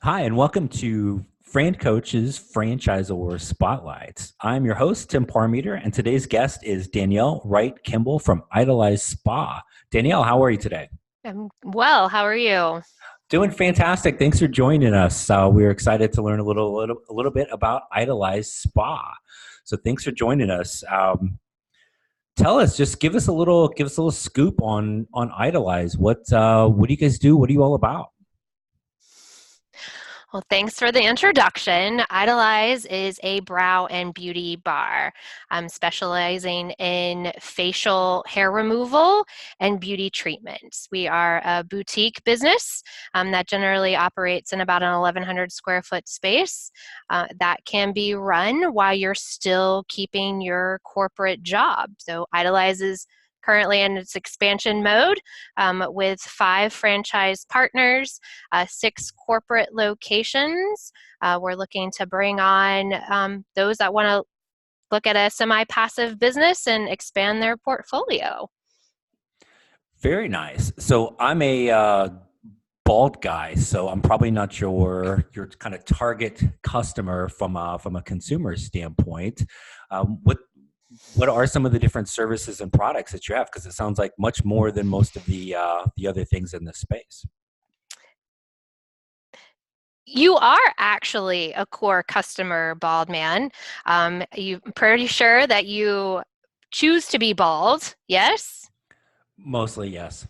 Hi, and welcome to FranCoach's Franchisor Spotlight. I'm your host, Tim Parmeter, and today's guest is Danielle Wright Kimball from Idolize Spa. Danielle, how are you today? I'm well. How are you? Doing fantastic. Thanks for joining us. We're excited to learn a little bit about Idolize Spa. So thanks for joining us. Tell us, just give us a little scoop on Idolize. What do you guys do? What are you all about? Well, thanks for the introduction. Idolize is a brow and beauty bar. I'm specializing in facial hair removal and beauty treatments. We are a boutique business that generally operates in about an 1,100 square foot space that can be run while you're still keeping your corporate job. So Idolize is currently in its expansion mode with 5 franchise partners, 6 corporate locations. We're looking to bring on those that want to look at a semi-passive business and expand their portfolio. Very nice. So I'm a bald guy, so I'm probably not your kind of target customer from a consumer standpoint. What are some of the different services and products that you have? Because it sounds like much more than most of the other things in this space. You are actually a core customer, bald man. You pretty sure that you choose to be bald, yes? Mostly, yes.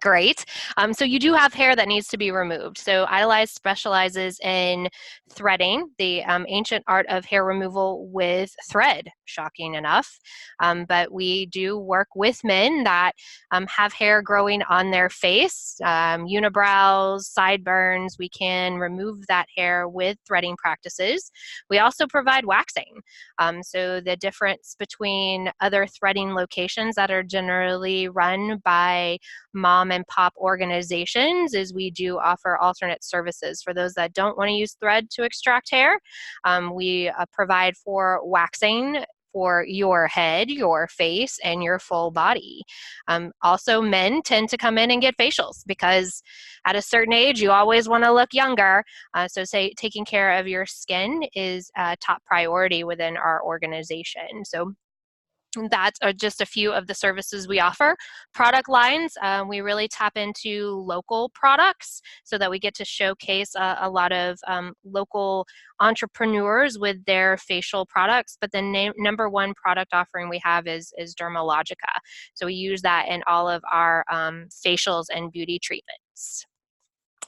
Great. So you do have hair that needs to be removed. So Idolize specializes in threading, the ancient art of hair removal with thread, shocking enough. But we do work with men that have hair growing on their face, unibrows, sideburns. We can remove that hair with threading practices. We also provide waxing. So the difference between other threading locations that are generally run by mom and pop organizations is we do offer alternate services for those that don't want to use thread to extract hair. We provide for waxing for your head, your face, and your full body. Also, men tend to come in and get facials because at a certain age, you always want to look younger. So taking care of your skin is a top priority within our organization. So that's just a few of the services we offer. Product lines, we really tap into local products so that we get to showcase a lot of local entrepreneurs with their facial products. But the number one product offering we have is Dermalogica. So we use that in all of our facials and beauty treatments.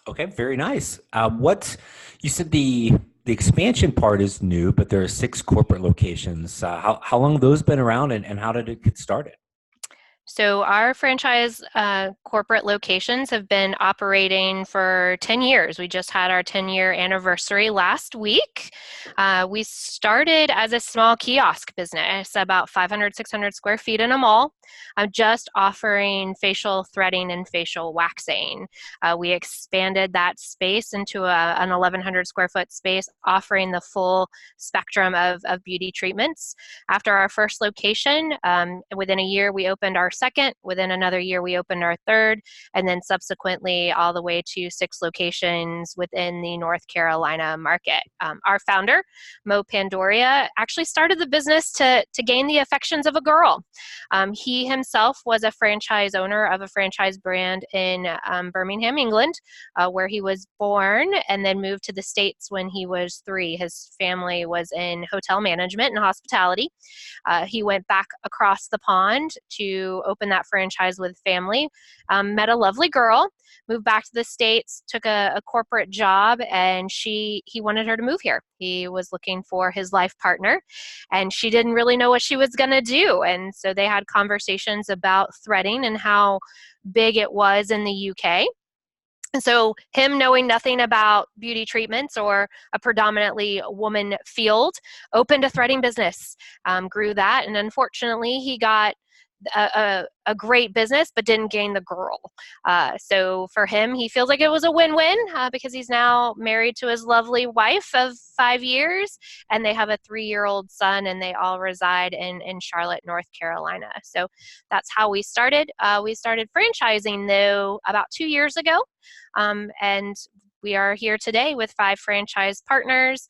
Okay, very nice. What you said the expansion part is new, but there are 6 corporate locations. How long have those been around, and how did it get started? So our franchise corporate locations have been operating for 10 years. We just had our 10-year anniversary last week. We started as a small kiosk business, about 500, 600 square feet in a mall, just offering facial threading and facial waxing. We expanded that space into an 1,100 square foot space, offering the full spectrum of beauty treatments. After our first location, within a year, we opened our second. Within another year, we opened our third, and then subsequently all the way to 6 locations within the North Carolina market. Our founder, Mo Pandoria, actually started the business to gain the affections of a girl. He himself was a franchise owner of a franchise brand in Birmingham, England, where he was born, and then moved to the States when he was 3. His family was in hotel management and hospitality. He went back across the pond to open that franchise with family, met a lovely girl, moved back to the States, took a corporate job, and he wanted her to move here. He was looking for his life partner, and she didn't really know what she was going to do. And so they had conversations about threading and how big it was in the UK. And so him knowing nothing about beauty treatments or a predominantly woman field, opened a threading business, grew that, and unfortunately he got a great business but didn't gain the girl. So for him, he feels like it was a win-win because he's now married to his lovely wife of 5 years, and they have a 3-year-old son, and they all reside in Charlotte, North Carolina. So that's how we started. We started franchising, though, about 2 years ago. And we are here today with 5 franchise partners.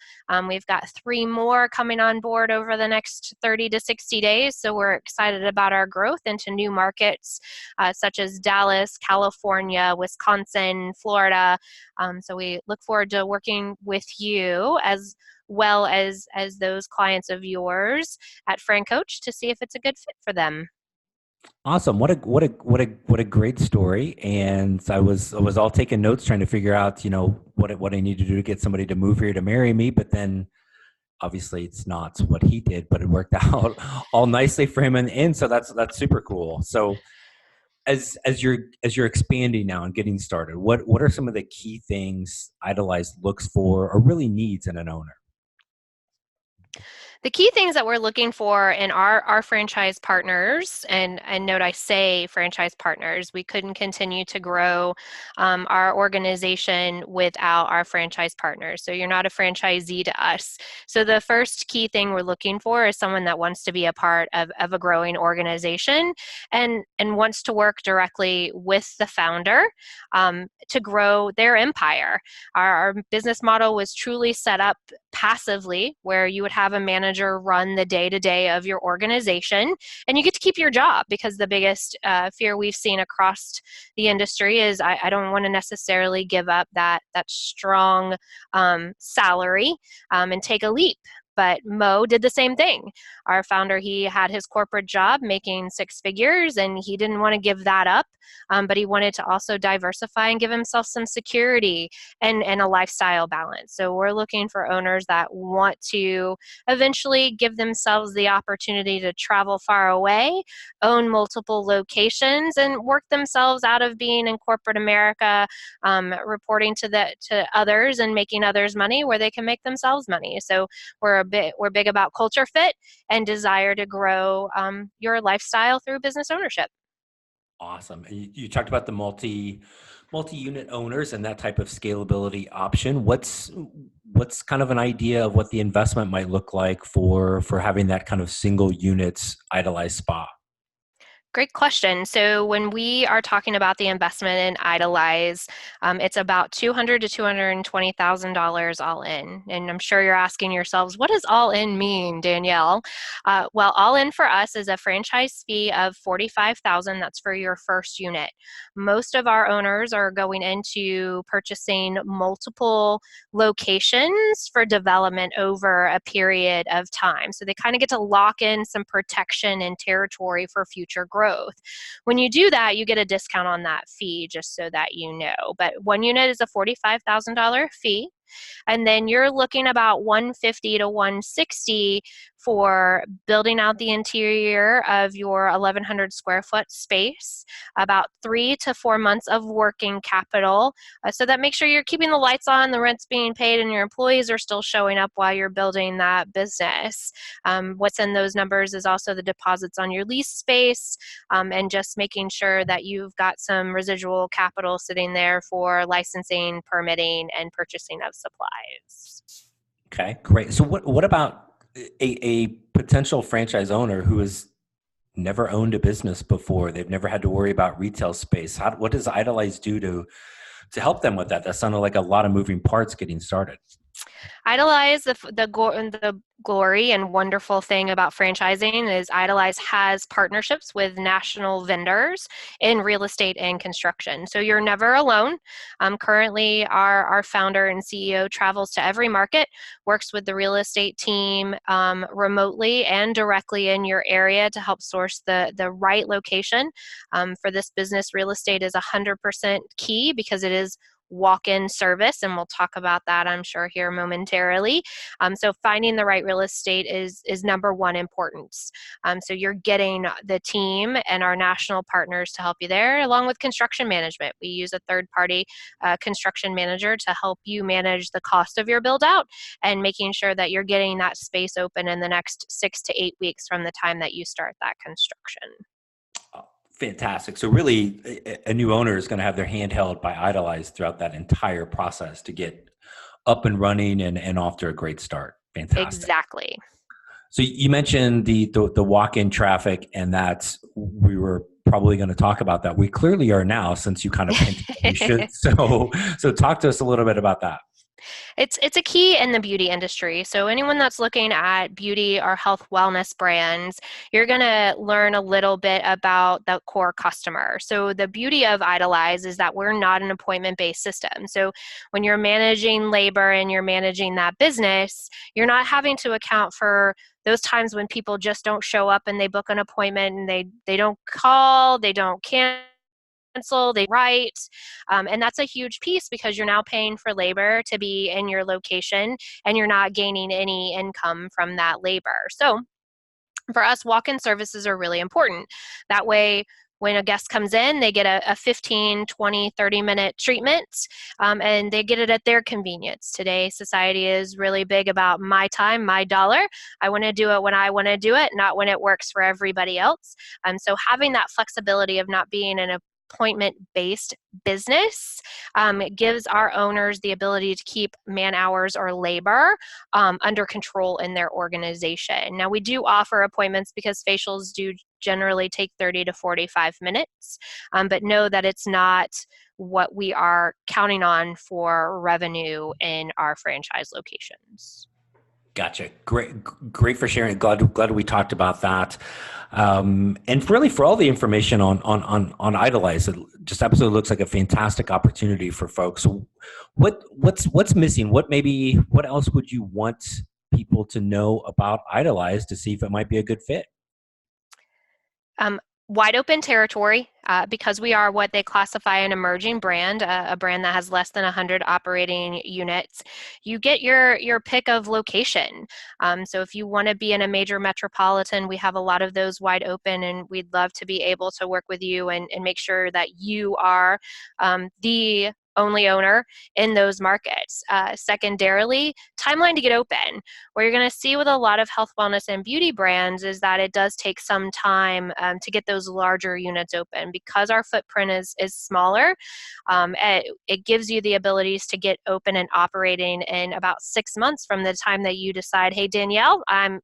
We've got 3 more coming on board over the next 30 to 60 days. So we're excited about our growth into new markets such as Dallas, California, Wisconsin, Florida. So we look forward to working with you as well as those clients of yours at FranCoach to see if it's a good fit for them. Awesome. What a great story. And I was all taking notes trying to figure out, what I need to do to get somebody to move here to marry me. But then obviously it's not what he did, but it worked out all nicely for him. And so that's super cool. So as you're expanding now and getting started, what are some of the key things Idolize looks for or really needs in an owner? The key things that we're looking for in our franchise partners, and note I say franchise partners, we couldn't continue to grow our organization without our franchise partners. So you're not a franchisee to us. So the first key thing we're looking for is someone that wants to be a part of a growing organization and wants to work directly with the founder to grow their empire. Our business model was truly set up passively, where you would have a manager run the day-to-day of your organization, and you get to keep your job, because the biggest fear we've seen across the industry is I don't want to necessarily give up that strong salary and take a leap. But Mo did the same thing. Our founder, he had his corporate job making 6 figures, and he didn't want to give that up, but he wanted to also diversify and give himself some security and a lifestyle balance. So we're looking for owners that want to eventually give themselves the opportunity to travel far away, own multiple locations, and work themselves out of being in corporate America, reporting to others and making others money where they can make themselves money. So we're big about culture fit and desire to grow your lifestyle through business ownership. Awesome. And you talked about the multi-unit owners and that type of scalability option. What's kind of an idea of what the investment might look like for having that kind of single units Idolize Spa? Great question. So when we are talking about the investment in Idolize, it's about $200,000 to $220,000 all in. And I'm sure you're asking yourselves, what does all in mean, Danielle? Well, all in for us is a franchise fee of $45,000. That's for your first unit. Most of our owners are going into purchasing multiple locations for development over a period of time. So they kind of get to lock in some protection and territory for future growth. When you do that, you get a discount on that fee, just so that you know. But one unit is a $45,000 fee. And then you're looking about $150,000 to $160,000 for building out the interior of your 1,100 square foot space, about 3 to 4 months of working capital. So that makes sure you're keeping the lights on, the rent's being paid, and your employees are still showing up while you're building that business. What's in those numbers is also the deposits on your lease space, and just making sure that you've got some residual capital sitting there for licensing, permitting, and purchasing of supplies. Okay, great. So what about a potential franchise owner who has never owned a business before? They've never had to worry about retail space. What does Idolize do to help them with that? That sounded like a lot of moving parts getting started. Idolize, the glory and wonderful thing about franchising is Idolize has partnerships with national vendors in real estate and construction. So you're never alone. Currently, our founder and CEO travels to every market, works with the real estate team remotely and directly in your area to help source the right location. For this business, real estate is 100% key, because it is walk-in service, and we'll talk about that, I'm sure, here momentarily. So finding the right real estate is number one importance. So you're getting the team and our national partners to help you there, along with construction management. We use a third-party construction manager to help you manage the cost of your build-out and making sure that you're getting that space open in the next 6 to 8 weeks from the time that you start that construction. Fantastic. So really, a new owner is going to have their hand held by Idolize throughout that entire process to get up and running and off to a great start. Fantastic. Exactly. So you mentioned the walk-in traffic, and that's we were probably going to talk about that. We clearly are now, since you kind of hinted that we should. So talk to us a little bit about that. It's a key in the beauty industry. So anyone that's looking at beauty or health wellness brands, you're going to learn a little bit about the core customer. So the beauty of Idolize is that we're not an appointment-based system. So when you're managing labor and you're managing that business, you're not having to account for those times when people just don't show up and they book an appointment and they don't call, they don't cancel, they write. And that's a huge piece because you're now paying for labor to be in your location and you're not gaining any income from that labor. So for us, walk-in services are really important. That way, when a guest comes in, they get a 15, 20, 30-minute treatment, and they get it at their convenience. Today, society is really big about my time, my dollar. I want to do it when I want to do it, not when it works for everybody else. So having that flexibility of not being an appointment-based business gives our owners the ability to keep man hours or labor under control in their organization. Now, we do offer appointments because facials do generally take 30 to 45 minutes, but know that it's not what we are counting on for revenue in our franchise locations. Gotcha. Great for sharing. Glad we talked about that. And really for all the information on Idolize, it just absolutely looks like a fantastic opportunity for folks. So what's missing? What else would you want people to know about Idolize to see if it might be a good fit? Wide open territory because we are what they classify an emerging brand, a brand that has less than 100 operating units. You get your pick of location. So if you want to be in a major metropolitan, we have a lot of those wide open, and we'd love to be able to work with you and make sure that you are the only owner in those markets. Secondarily, timeline to get open. What you're going to see with a lot of health, wellness, and beauty brands is that it does take some time to get those larger units open. Because our footprint is smaller, it gives you the abilities to get open and operating in about 6 months from the time that you decide, hey, Danielle, I'm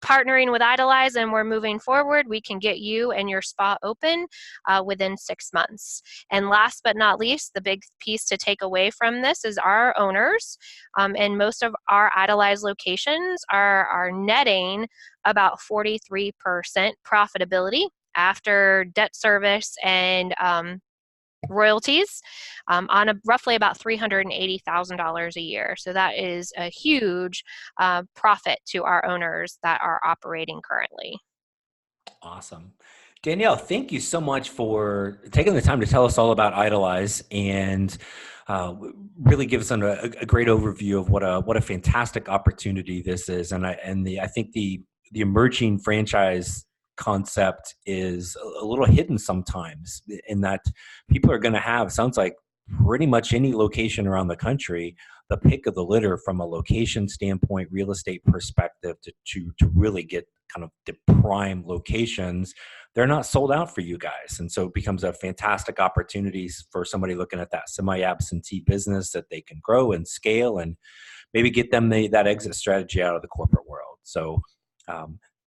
partnering with Idolize and we're moving forward. We can get you and your spa open within 6 months. And last but not least, the big piece to take away from this is our owners and most of our Idolize locations are netting about 43% profitability after debt service and royalties on roughly about $380,000 a year. So that is a huge profit to our owners that are operating currently. Awesome. Danielle, thank you so much for taking the time to tell us all about Idolize and really give us a great overview of what a fantastic opportunity this is. And I think the emerging franchise concept is a little hidden sometimes, in that people are going to have, sounds like, pretty much any location around the country, the pick of the litter from a location standpoint, real estate perspective, to really get kind of the prime locations. They're not sold out for you guys. And so it becomes a fantastic opportunity for somebody looking at that semi-absentee business that they can grow and scale and maybe get them that exit strategy out of the corporate world. So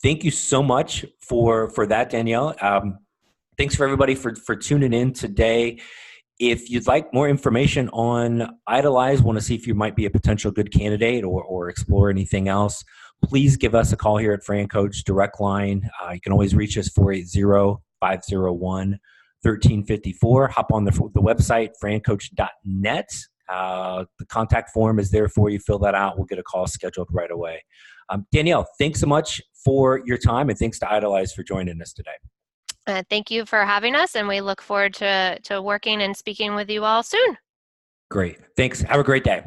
thank you so much for that, Danielle. Thanks for everybody for tuning in today. If you'd like more information on Idolize, want to see if you might be a potential good candidate or explore anything else, please give us a call here at FranCoach direct line. You can always reach us 480-501-1354. Hop on the website, francoach.net. The contact form is there for you. Fill that out. We'll get a call scheduled right away. Danielle, thanks so much for your time, and thanks to Idolize for joining us today. Thank you for having us, and we look forward to working and speaking with you all soon. Great. Thanks. Have a great day.